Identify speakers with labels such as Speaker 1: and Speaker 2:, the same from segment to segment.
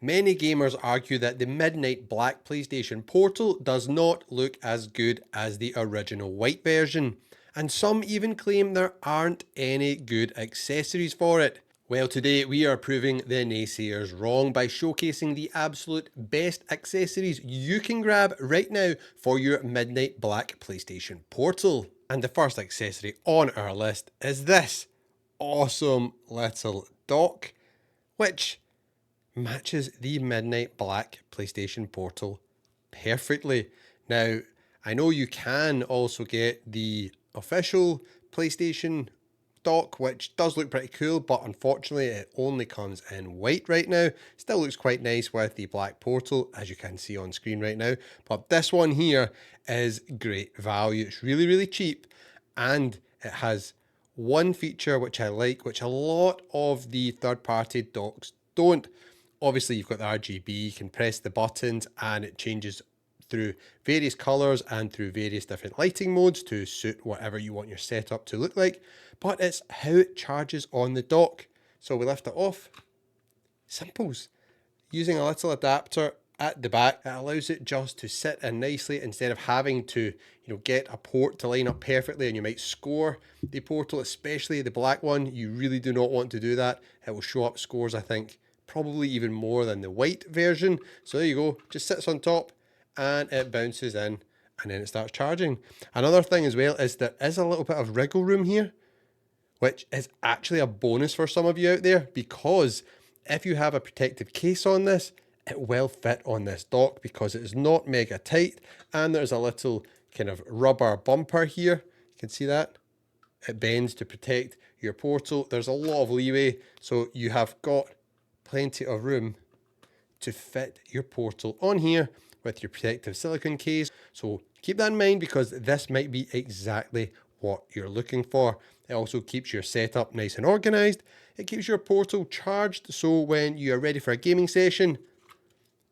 Speaker 1: Many gamers argue that the midnight black PlayStation Portal does not look as good as the original white version, and some even claim there aren't any good accessories for it. Well, today we are proving the naysayers wrong by showcasing the absolute best accessories you can grab right now for your midnight black PlayStation Portal. And the first accessory on our list is this awesome little dock, which matches the midnight black PlayStation Portal perfectly. Now, I know you can also get the official PlayStation dock, which does look pretty cool, but unfortunately it only comes in white right now. Still looks quite nice with the black Portal, as you can see on screen right now, but this one here is great value. It's really, really cheap, and it has one feature which I like, which a lot of the third-party docks don't. Obviously, you've got the RGB, you can press the buttons and it changes through various colors and through various different lighting modes to suit whatever you want your setup to look like. But it's how it charges on the dock. So we lift it off. Simples. Using a little adapter at the back, it allows it just to sit in nicely instead of having to, get a port to line up perfectly, and you might score the Portal, especially the black one. You really do not want to do that. It will show up scores, I think, probably even more than the white version. So there you go, just sits on top and it bounces in and then it starts charging. Another thing as well is there is a little bit of wriggle room here, which is actually a bonus for some of you out there, because if you have a protective case on this, it will fit on this dock because it is not mega tight, and there's a little kind of rubber bumper here. You can see that. It bends to protect your Portal. There's a lot of leeway, so you have got plenty of room to fit your Portal on here with your protective silicone case. So keep that in mind, because this might be exactly what you're looking for. It also keeps your setup nice and organized. It keeps your Portal charged, so when you are ready for a gaming session,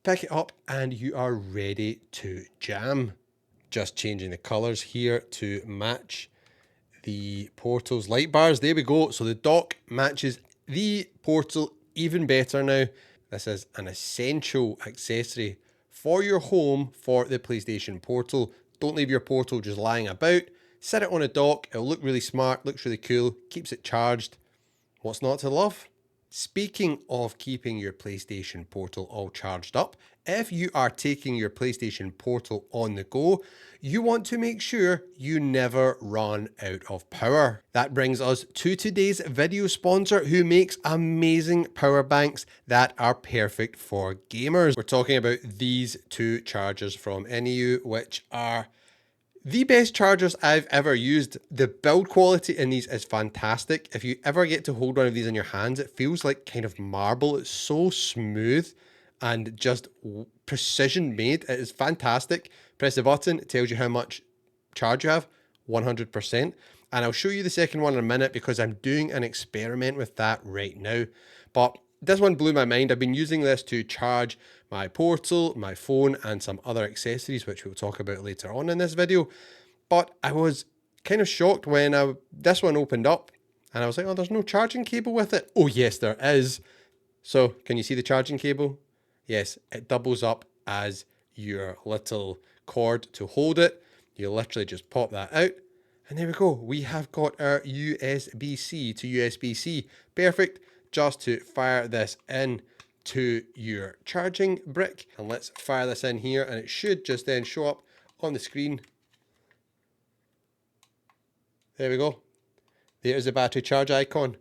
Speaker 1: pick it up and you are ready to jam. Just changing the colors here to match the Portal's light bars. There we go. So the dock matches the Portal even better now. This is an essential accessory for your home for the PlayStation Portal. Don't leave your Portal just lying about. Set it on a dock. It'll look really smart, looks really cool, keeps it charged. What's not to love? Speaking of keeping your PlayStation Portal all charged up, if you are taking your PlayStation Portal on the go, you want to make sure you never run out of power. That brings us to today's video sponsor, who makes amazing power banks that are perfect for gamers. We're talking about these two chargers from INIU, which are the best chargers I've ever used. The build quality in these is fantastic. If you ever get to hold one of these in your hands, it feels like kind of marble. It's so smooth and just precision made. It is fantastic. Press the button, it tells you how much charge you have, 100%. And I'll show you the second one in a minute because I'm doing an experiment with that right now. But this one blew my mind. I've been using this to charge my Portal, my phone, and some other accessories, which we'll talk about later on in this video. But I was kind of shocked when this one opened up and I was like, oh, there's no charging cable with it. Oh yes, there is. So can you see the charging cable? Yes, it doubles up as your little cord to hold it. You literally just pop that out. And there we go. We have got our USB-C to USB-C. Perfect. Just to fire this in to your charging brick. And let's fire this in here, and it should just then show up on the screen. There we go. There's the battery charge icon.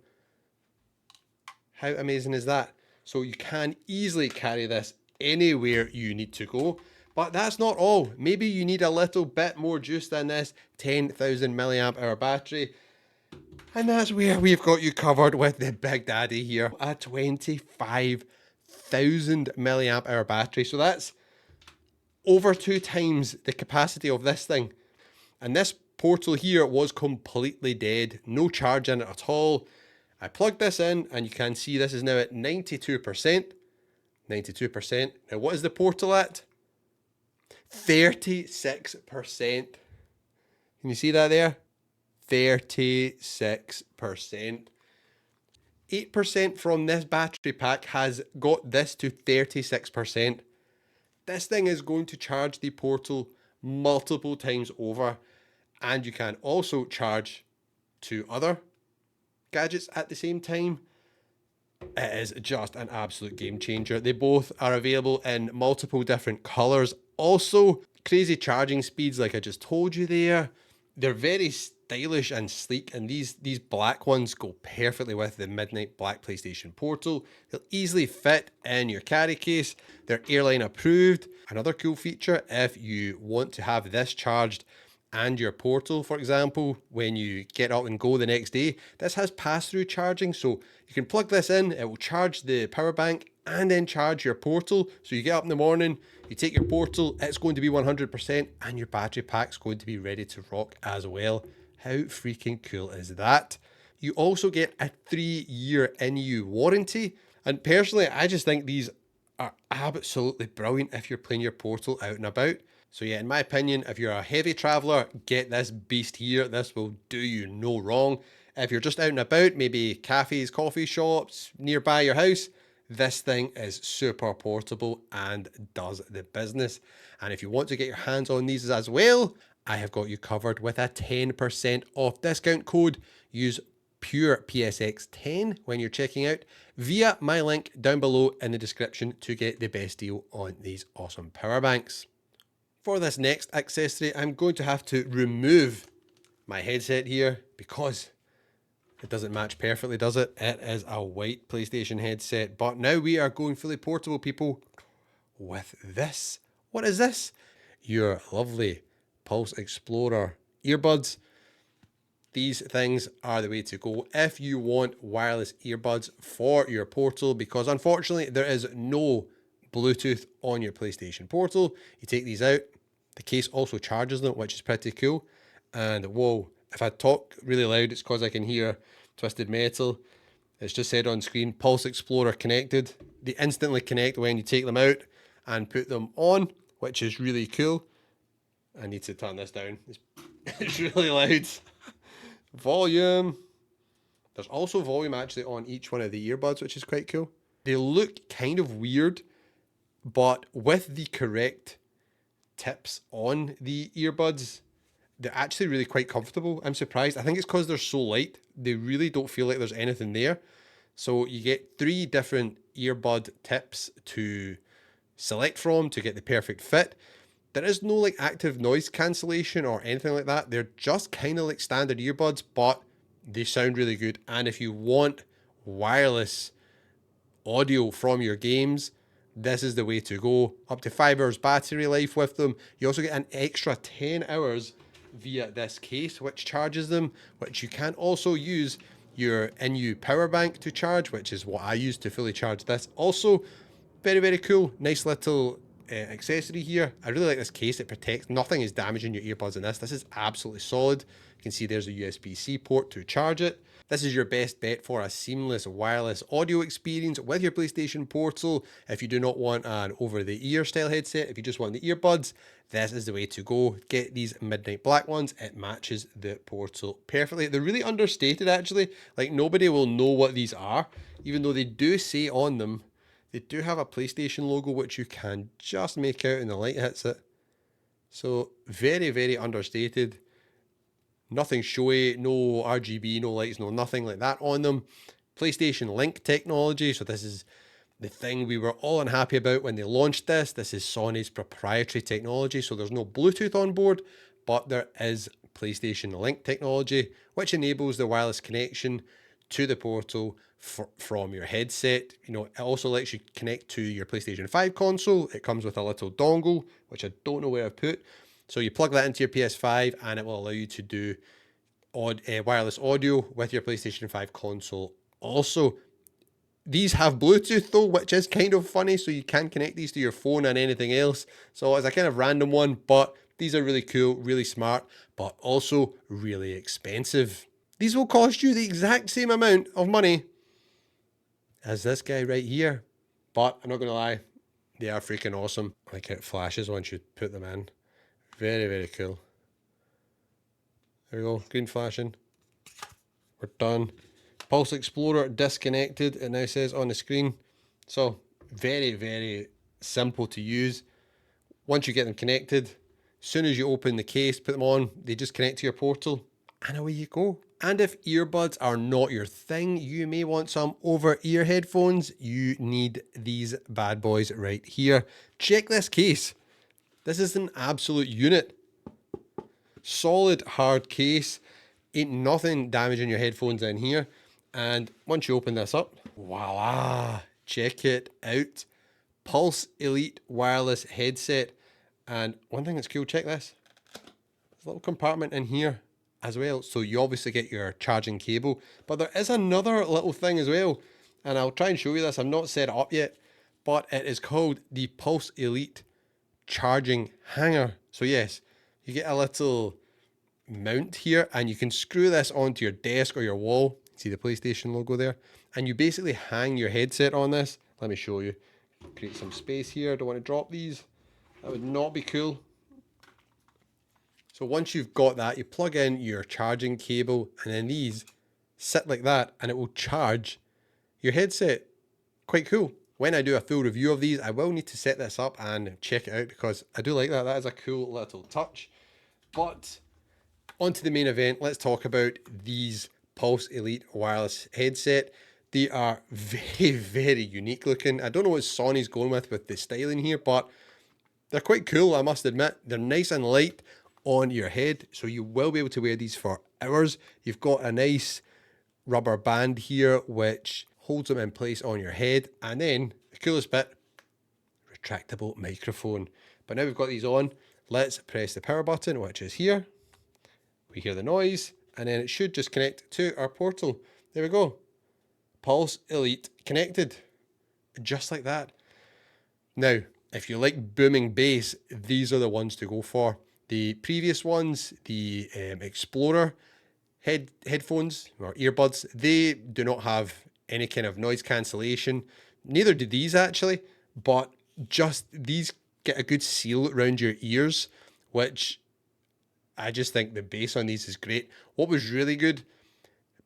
Speaker 1: How amazing is that? So you can easily carry this anywhere you need to go. But that's not all. Maybe you need a little bit more juice than this 10,000 milliamp hour battery. And that's where we've got you covered with the Big Daddy here. A 25,000 milliamp hour battery. So that's over 2 times the capacity of this thing. And this Portal here was completely dead. No charge in it at all. I plugged this in and you can see this is now at 92%. 92%. Now what is the Portal at? 36%. Can you see that there? 36%. 8% from this battery pack has got this to 36%. This thing is going to charge the Portal multiple times over, and you can also charge 2 other gadgets at the same time. It is just an absolute game changer. They both are available in multiple different colors. Also, crazy charging speeds like I just told you there. They're very stylish and sleek, and these black ones go perfectly with the Midnight Black PlayStation Portal. They'll easily fit in your carry case. They're airline approved. Another cool feature, if you want to have this charged and your Portal, for example, when you get up and go the next day, this has pass-through charging, so you can plug this in, it will charge the power bank and then charge your Portal. So you get up in the morning, you take your Portal, it's going to be 100%, and your battery pack's going to be ready to rock as well. How freaking cool is that? You also get a 3-year INIU warranty, and personally, I just think these are absolutely brilliant if you're playing your Portal out and about. So yeah, in my opinion, if you're a heavy traveler, get this beast here. This will do you no wrong. If you're just out and about, maybe cafes, coffee shops nearby your house, this thing is super portable and does the business. And if you want to get your hands on these as well, I have got you covered with a 10% off discount code. Use pure PSX10 when you're checking out via my link down below in the description to get the best deal on these awesome power banks. For this next accessory, I'm going to have to remove my headset here because it doesn't match perfectly, does it? It is a white PlayStation headset, but now we are going fully portable, people, with this. What is this? Your lovely Pulse Explorer earbuds. These things are the way to go if you want wireless earbuds for your Portal, because unfortunately there is no Bluetooth on your PlayStation Portal. You take these out, the case also charges them, which is pretty cool. And whoa, if I talk really loud, it's because I can hear Twisted Metal. It's just said on screen, Pulse Explorer connected. They instantly connect when you take them out and put them on, which is really cool. I need to turn this down. It's really loud. Volume. There's also volume actually on each one of the earbuds, which is quite cool. They look kind of weird, but with the correct tips on the earbuds, they're actually really quite comfortable. I'm surprised. I think it's because they're so light. They really don't feel like there's anything there. So you get 3 different earbud tips to select from to get the perfect fit. There is no like active noise cancellation or anything like that. They're just kind of like standard earbuds, but they sound really good. And if you want wireless audio from your games, this is the way to go. Up to 5 hours battery life with them. You also get an extra 10 hours via this case, which charges them, which you can also use your INIU Power Bank to charge, which is what I use to fully charge this. Also, very, very cool. Nice little accessory here. I really like this case. It protects. Nothing is damaging your earbuds in this. This is absolutely solid. You can see there's a USB-C port to charge it. This is your best bet for a seamless wireless audio experience with your PlayStation Portal. If you do not want an over-the-ear style headset, if you just want the earbuds, this is the way to go. Get these Midnight Black ones. It matches the Portal perfectly. They're really understated, actually. Like, nobody will know what these are, even though they do say on them, they do have a PlayStation logo, which you can just make out when the light hits it. So, very, very understated. Nothing showy, no RGB, no lights, no nothing like that on them. PlayStation Link technology, so this is the thing we were all unhappy about when they launched this. This is Sony's proprietary technology, so there's no Bluetooth on board, but there is PlayStation Link technology, which enables the wireless connection to the Portal from your headset. You know, it also lets you connect to your PlayStation 5 console. It comes with a little dongle, which I don't know where I've put. So you plug that into your PS5 and it will allow you to do wireless audio with your PlayStation 5 console. Also, these have Bluetooth though, which is kind of funny. So you can connect these to your phone and anything else. So it's a kind of random one, but these are really cool, really smart, but also really expensive. These will cost you the exact same amount of money as this guy right here. But I'm not going to lie, they are freaking awesome. Like it flashes once you put them in. Very, very cool. There we go, green flashing. We're done. Pulse Explorer disconnected, it now says on the screen. So very, very simple to use. Once you get them connected, as soon as you open the case, put them on, they just connect to your Portal, and away you go. And if earbuds are not your thing, you may want some over-ear headphones. You need these bad boys right here. Check this case. This is an absolute unit. Solid, hard case. Ain't nothing damaging your headphones in here. And once you open this up, voila, check it out. Pulse Elite wireless headset. And one thing that's cool, check this. There's a little compartment in here as well. So you obviously get your charging cable, but there is another little thing as well. And I'll try and show you this. I've not set it up yet, but it is called the Pulse Elite charging hanger. So yes, you get a little mount here and you can screw this onto your desk or your wall. See the PlayStation logo there? And you basically hang your headset on this. Let me show you. Create some space here. Don't want to drop these. That would not be cool. So once you've got that, you plug in your charging cable and then these sit like that and it will charge your headset. Quite cool. When I do a full review of these, I will need to set this up and check it out because I do like that. That is a cool little touch. But on to the main event. Let's talk about these Pulse Elite wireless headset. They are very, very unique looking. I don't know what Sony's going with the styling here, but they're quite cool, I must admit. They're nice and light on your head, so you will be able to wear these for hours. You've got a nice rubber band here which holds them in place on your head, and then the coolest bit, retractable microphone. But now we've got these on, let's press the power button, which is here. We hear the noise, and then it should just connect to our Portal. There we go. Pulse Elite connected, just like that. Now, if you like booming bass, these are the ones to go for. The previous ones, the Explorer headphones or earbuds, they do not have any kind of noise cancellation. Neither do these actually, but just these get a good seal around your ears, which I just think the bass on these is great. What was really good,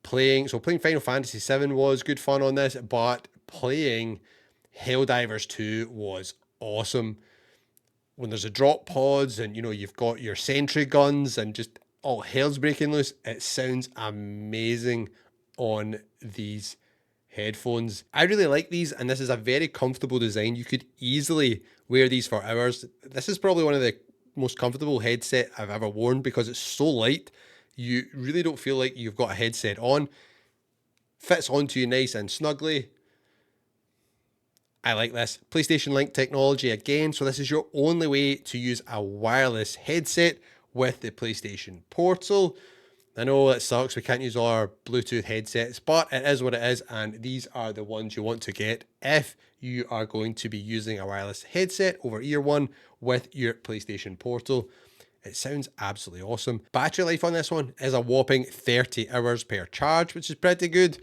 Speaker 1: playing Final Fantasy VII was good fun on this, but playing Helldivers 2 was awesome. When there's a drop pods and you've got your sentry guns and just all hell's breaking loose, it sounds amazing on these headphones. I really like these, and this is a very comfortable design. You could easily wear these for hours. This is probably one of the most comfortable headset I've ever worn because it's so light. You really don't feel like you've got a headset on. Fits onto you nice and snugly. I like this. PlayStation Link technology again, so this is your only way to use a wireless headset with the PlayStation Portal. I know it sucks, we can't use all our Bluetooth headsets, but it is what it is, and these are the ones you want to get if you are going to be using a wireless headset over ear one with your PlayStation Portal. It sounds absolutely awesome. Battery life on this one is a whopping 30 hours per charge, which is pretty good.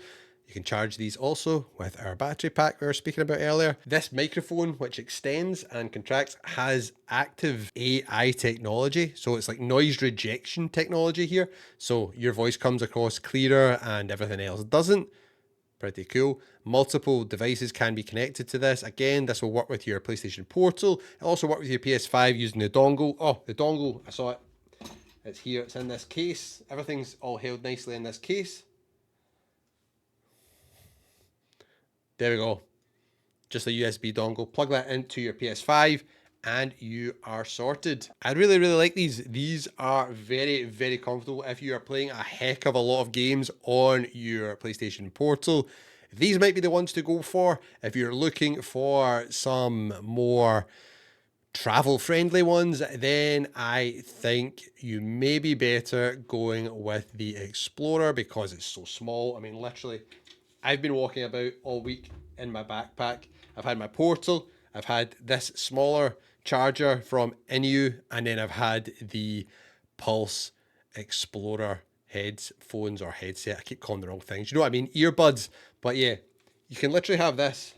Speaker 1: You can charge these also with our battery pack we were speaking about earlier. This microphone, which extends and contracts, has active AI technology. So it's like noise rejection technology here. So your voice comes across clearer and everything else doesn't. Pretty cool. Multiple devices can be connected to this. Again, this will work with your PlayStation Portal. It'll also work with your PS5 using the dongle. Oh, the dongle, I saw it. It's here, it's in this case. Everything's all held nicely in this case. There we go. Just a USB dongle. Plug that into your PS5 and you are sorted. I really, really like these. These are very, very comfortable if you are playing a heck of a lot of games on your PlayStation Portal. These might be the ones to go for if you're looking for some more travel-friendly ones. Then I think you may be better going with the Explorer because it's so small. I mean, literally, I've been walking about all week in my backpack. I've had my Portal, I've had this smaller charger from INIU, and then I've had the Pulse Explorer headphones or headset. I keep calling the wrong things. You know what I mean? Earbuds. But yeah, you can literally have this.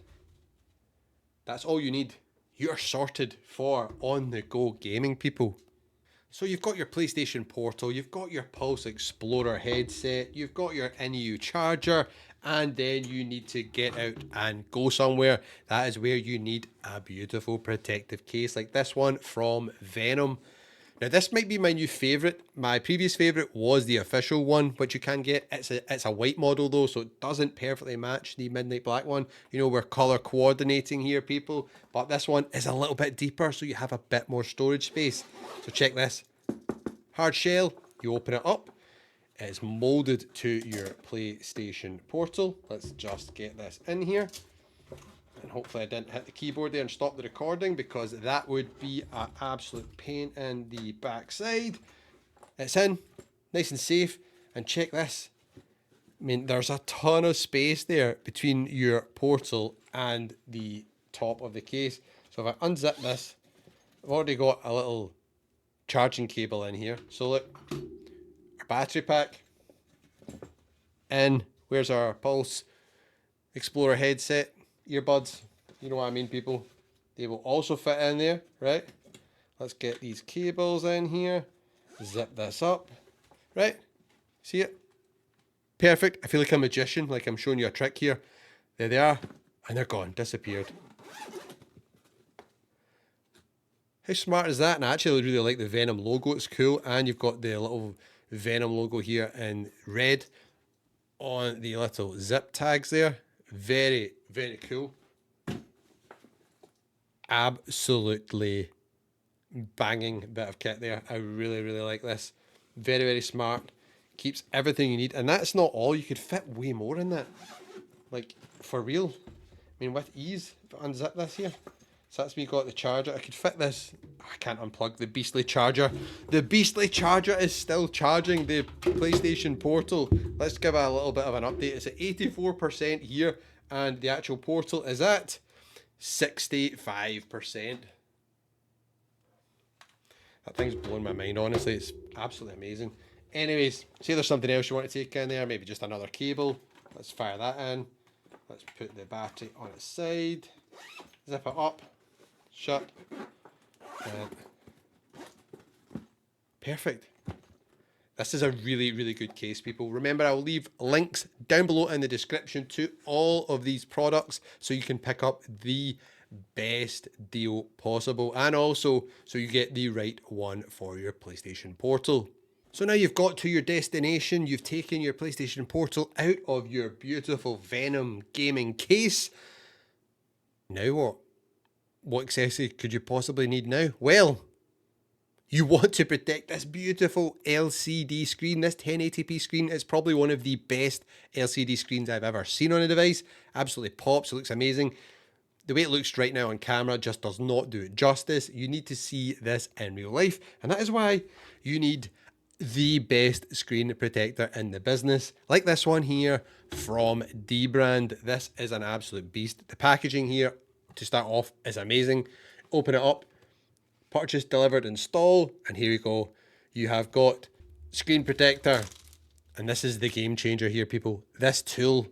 Speaker 1: That's all you need. You're sorted for on-the-go gaming, people. So you've got your PlayStation Portal, you've got your Pulse Explorer headset, you've got your INIU charger, and then you need to get out and go somewhere. That is where you need a beautiful protective case like this one from Venom. Now this might be my new favourite. My previous favourite was the official one, which you can get. It's a white model though, so it doesn't perfectly match the midnight black one. You know, we're colour coordinating here, people. But this one is a little bit deeper, so you have a bit more storage space. So check this. Hard shell, you open it up. It's moulded to your PlayStation Portal. Let's just get this in here. And hopefully I didn't hit the keyboard there and stop the recording, because that would be an absolute pain in the backside. It's in, nice and safe. And check this. I mean, there's a ton of space there between your portal and the top of the case. So if I unzip this, I've already got a little charging cable in here. So look, our battery pack in. Where's our Pulse Explorer headset? Earbuds, you know what I mean, people. They will also fit in there, right? Let's get these cables in here. Zip this up, right? See it? Perfect. I feel like a magician, like I'm showing you a trick here. There they are, and they're gone, disappeared. How smart is that? And I actually really like the Venom logo, it's cool. And you've got the little Venom logo here in red on the little zip tags there. Very, very cool. Absolutely banging bit of kit there. I really, really like this. Very, very smart. Keeps everything you need. And that's not all. You could fit way more in that. Like, for real. I mean, with ease. If I unzip this here. So that's me got the charger. I could fit this. I can't unplug the beastly charger. The beastly charger is still charging the PlayStation Portal. Let's give a little bit of an update. It's at 84% here, and the actual Portal is at 65%. That thing's blown my mind, honestly. It's absolutely amazing. Anyways, see there's something else you want to take in there. Maybe just another cable. Let's fire that in. Let's put the battery on its side. Zip it up. Shut. Perfect. This is a really, really good case, people. Remember, I'll leave links down below in the description to all of these products so you can pick up the best deal possible, and also so you get the right one for your PlayStation Portal. So now you've got to your destination, you've taken your PlayStation Portal out of your beautiful Venom gaming case. Now what? What accessory could you possibly need now? Well, you want to protect this beautiful LCD screen, this 1080p screen. It's probably one of the best LCD screens I've ever seen on a device. Absolutely pops, it looks amazing. The way it looks right now on camera just does not do it justice. You need to see this in real life, and that is why you need the best screen protector in the business, like this one here from dbrand. This is an absolute beast. The packaging here, to start off, is amazing. Open it up, purchase, delivered, install, and here we go. You have got screen protector, and this is the game changer here, people. This tool,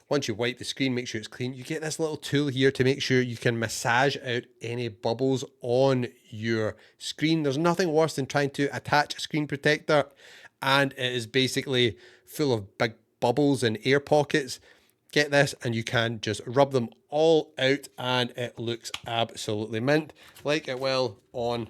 Speaker 1: once you wipe the screen, make sure it's clean, you get this little tool here to make sure you can massage out any bubbles on your screen. There's nothing worse than trying to attach a screen protector and it is basically full of big bubbles and air pockets. Get this, and you can just rub them all out and it looks absolutely mint, like it will on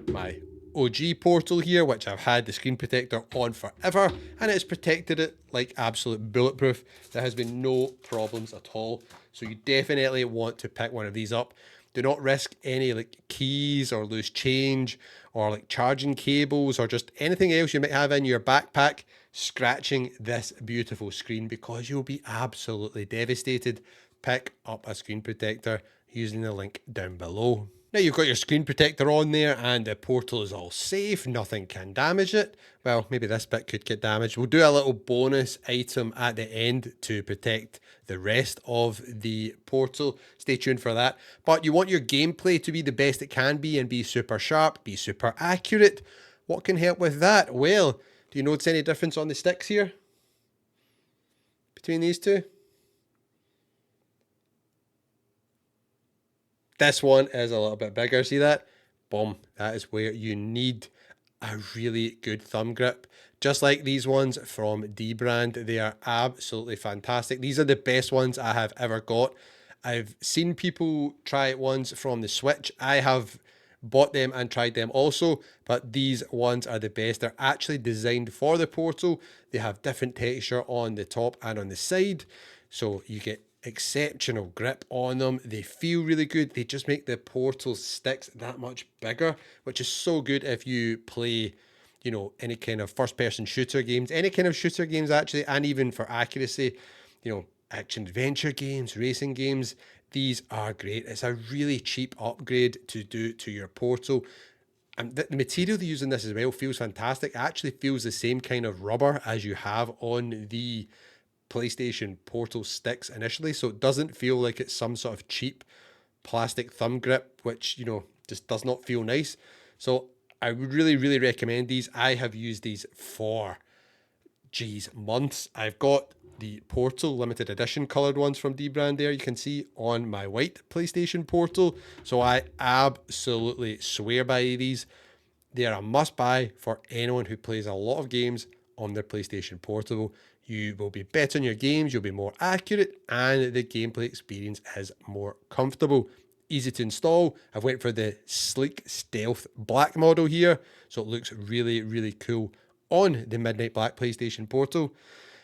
Speaker 1: my OG Portal here, which I've had the screen protector on forever, and it's protected it like absolute bulletproof. There has been no problems at all. So you definitely want to pick one of these up. Do not risk any like keys or loose change or like charging cables or just anything else you might have in your backpack scratching this beautiful screen, because you'll be absolutely devastated. Pick up a screen protector using the link down below. Now you've got your screen protector on there and the Portal is all safe, nothing can damage it. Well, maybe this bit could get damaged. We'll do a little bonus item at the end to protect the rest of the Portal. Stay tuned for that. But you want your gameplay to be the best it can be and be super sharp, be super accurate. What can help with that? Well, do you notice any difference on the sticks here between these two? This one is a little bit bigger, see that? Boom, that is where you need a really good thumb grip. Just like these ones from D brand, they are absolutely fantastic. These are the best ones I have ever got. I've seen people try ones from the Switch. I have bought them and tried them also, but these ones are the best. They're actually designed for the Portal. They have different texture on the top and on the side, so you get exceptional grip on them. They feel really good. They just make the Portal sticks that much bigger, which is so good if you play, you know, any kind of first person shooter games, any kind of shooter games actually, and even for accuracy, you know, action adventure games, racing games. These are great. It's a really cheap upgrade to do to your Portal. And the material they use in this as well feels fantastic. It actually feels the same kind of rubber as you have on the PlayStation Portal sticks initially. So it doesn't feel like it's some sort of cheap plastic thumb grip, which, you know, just does not feel nice. So I would really, really recommend these. I have used these for, geez, months. I've got the Portal limited edition colored ones from D brand there, you can see on my white PlayStation Portal. So I absolutely swear by these. They are a must buy for anyone who plays a lot of games on their PlayStation Portable. You will be better in your games, you'll be more accurate, and the gameplay experience is more comfortable. Easy to install. I've went for the sleek stealth black model here, so it looks really, really cool on the Midnight Black PlayStation Portal.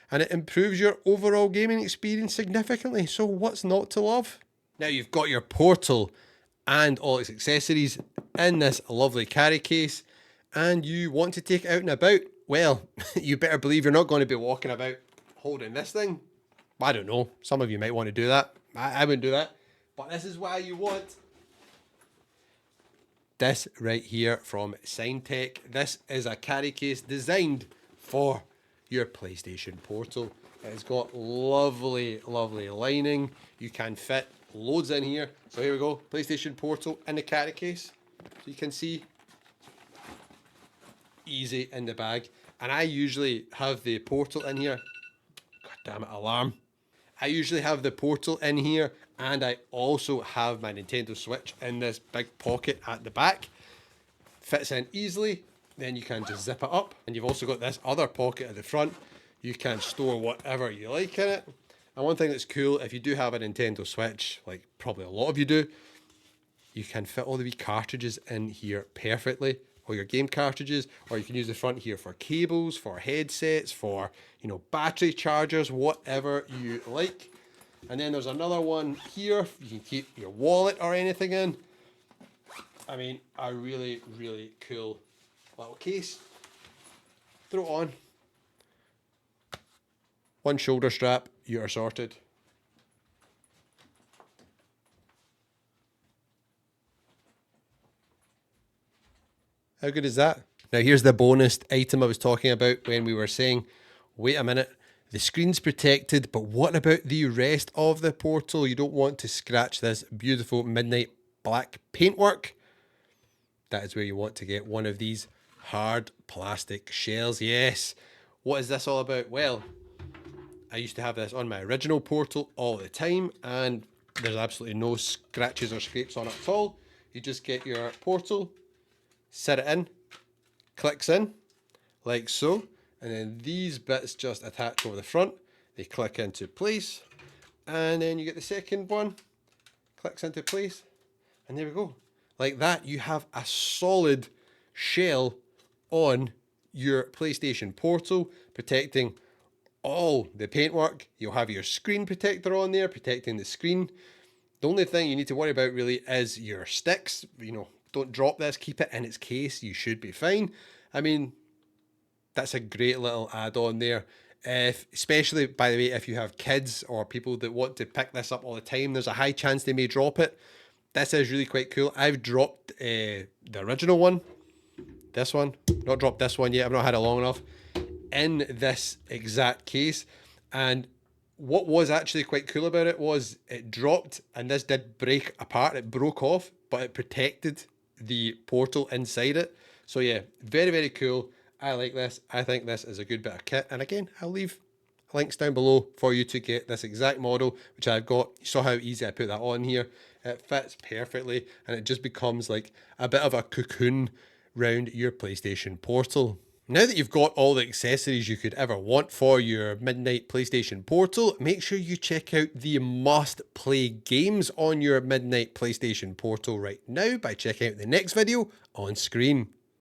Speaker 1: And it improves your overall gaming experience significantly. So what's not to love? Now you've got your Portal and all its accessories in this lovely carry case, and you want to take it out and about. Well, you better believe you're not going to be walking about holding this thing. I don't know. Some of you might want to do that. I wouldn't do that. But this is why you want this right here from Syntech. This is a carry case designed for your PlayStation Portal. It's got lovely, lovely lining. You can fit loads in here. So here we go, PlayStation Portal in the carry case. So you can see, easy in the bag. And I usually have the Portal in here. God damn it, alarm. I usually have the Portal in here, and I also have my Nintendo Switch in this big pocket at the back. Fits in easily. Then you can just zip it up, and you've also got this other pocket at the front. You can store whatever you like in it. And one thing that's cool, if you do have a Nintendo Switch, like probably a lot of you do, you can fit all the wee cartridges in here perfectly, all your game cartridges, or you can use the front here for cables, for headsets, for, you know, battery chargers, whatever you like. And then there's another one here you can keep your wallet or anything in. I mean, a really, really cool little case. Throw it on. One shoulder strap, you are sorted. How good is that? Now here's the bonus item I was talking about when we were saying, wait a minute, the screen's protected, but what about the rest of the Portal? You don't want to scratch this beautiful midnight black paintwork. That is where you want to get one of these hard plastic shells. Yes. What is this all about? Well, I used to have this on my original Portal all the time, and there's absolutely no scratches or scrapes on it at all. You just get your Portal, set it in, clicks in, like so, and then these bits just attach over the front. They click into place, and then you get the second one, clicks into place, and there we go. Like that, you have a solid shell on your PlayStation Portal, protecting all the paintwork. You'll have your screen protector on there, protecting the screen. The only thing you need to worry about really is your sticks. You know, don't drop this, keep it in its case, you should be fine. I mean, that's a great little add-on there. Especially, by the way, if you have kids or people that want to pick this up all the time, there's a high chance they may drop it. This is really quite cool. I've dropped the original one, this one, not dropped this one yet, I've not had it long enough, in this exact case. And what was actually quite cool about it was it dropped, and this did break apart, it broke off, but it protected the Portal inside it. So yeah, very, very cool. I like this. I think this is a good bit of kit. And again, I'll leave links down below for you to get this exact model, which I've got. You saw how easy I put that on here. It fits perfectly, and it just becomes like a bit of a cocoon round your PlayStation Portal. Now that you've got all the accessories you could ever want for your Midnight PlayStation Portal, make sure you check out the must-play games on your Midnight PlayStation Portal right now by checking out the next video on screen.